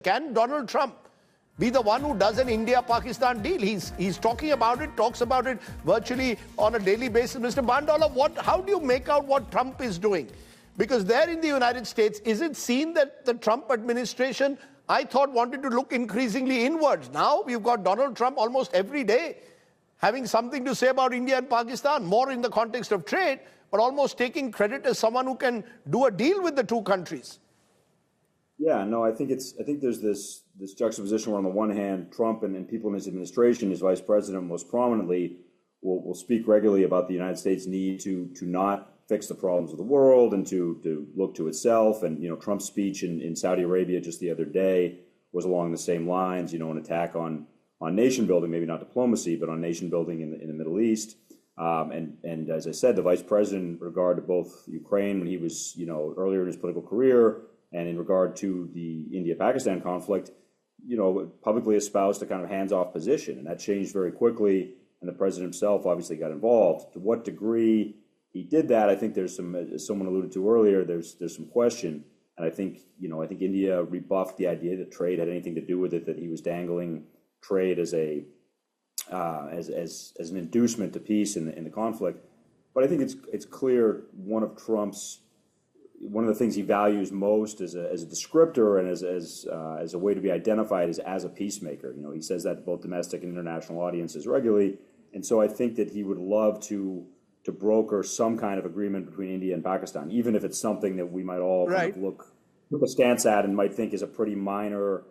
Can Donald Trump be the one who does an India-Pakistan deal? He's talking about it, talks about it virtually on a daily basis. Mr. Bandawala, how do you make out what Trump is doing? Because there in the United States, is it seen that the Trump administration, I thought, wanted to look increasingly inwards? Now we've got Donald Trump almost every day having something to say about India and Pakistan, more in the context of trade, but almost taking credit as someone who can do a deal with the two countries. Yeah, no, I think there's this juxtaposition where on the one hand, Trump and people in his administration, his vice president most prominently, will speak regularly about the United States' need to not fix the problems of the world and to look to itself. And, Trump's speech in Saudi Arabia just the other day was along the same lines, an attack on nation building, maybe not diplomacy, but on nation building in the Middle East. And as I said, the vice president in regard to both Ukraine when he was, earlier in his political career, and in regard to the India-Pakistan conflict, publicly espoused a kind of hands-off position. And that changed very quickly. And the president himself obviously got involved. To what degree he did that, I think there's some, as someone alluded to earlier, there's some question. And I think India rebuffed the idea that trade had anything to do with it, that he was dangling trade as an inducement to peace in the conflict. But I think it's clear one of the things he values most as a descriptor and as a way to be identified is as a peacemaker. He says that to both domestic and international audiences regularly. And so I think that he would love to broker some kind of agreement between India and Pakistan, even if it's something that we might all kind of look a stance at and might think is a pretty minor,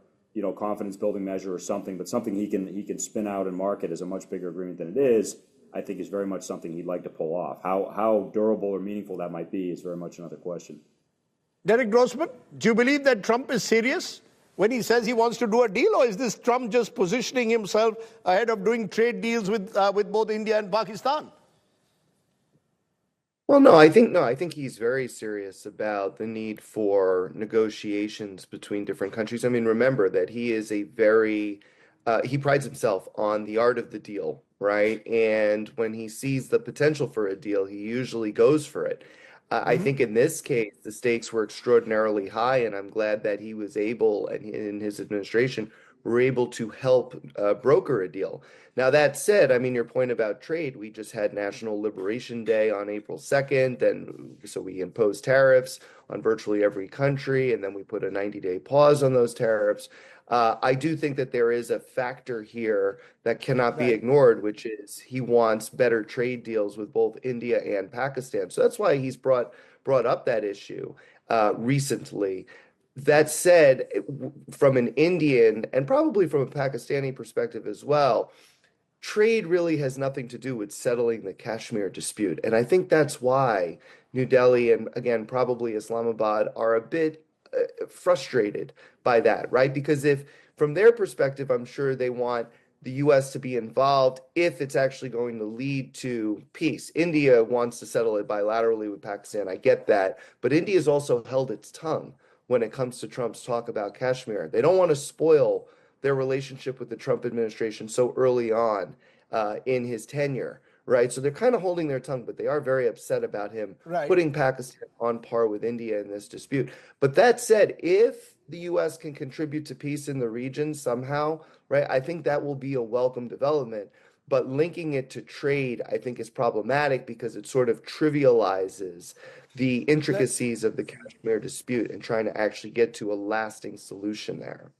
confidence building measure or something, but something he can spin out and market as a much bigger agreement than it is. I think is very much something he'd like to pull off. How durable or meaningful that might be is very much another question. Derek Grossman, do you believe that Trump is serious when he says he wants to do a deal, or is this Trump just positioning himself ahead of doing trade deals with both India and Pakistan? Well, no, I think he's very serious about the need for negotiations between different countries. I mean, remember that he is he prides himself on the art of the deal, right? And when he sees the potential for a deal, he usually goes for it. I think in this case, the stakes were extraordinarily high, and I'm glad that he was able, and in his administration, were able to help broker a deal. Now, that said, I mean, your point about trade, we just had National Liberation Day on April 2nd, and so we imposed tariffs on virtually every country, and then we put a 90-day pause on those tariffs. I do think that there is a factor here that cannot be ignored, which is he wants better trade deals with both India and Pakistan. So that's why he's brought up that issue recently. That said, from an Indian and probably from a Pakistani perspective as well, trade really has nothing to do with settling the Kashmir dispute. And I think that's why New Delhi and, again, probably Islamabad are a bit frustrated by that, right? Because if, from their perspective, I'm sure they want the U.S. to be involved if it's actually going to lead to peace. India wants to settle it bilaterally with Pakistan. I get that. But India's also held its tongue when it comes to Trump's talk about Kashmir. They don't want to spoil their relationship with the Trump administration so early on in his tenure, right? So they're kind of holding their tongue, but they are very upset about him putting Pakistan on par with India in this dispute. But that said, if the U.S. can contribute to peace in the region somehow, right, I think that will be a welcome development. But linking it to trade, I think, is problematic because it sort of trivializes the intricacies of the Kashmir dispute and trying to actually get to a lasting solution there.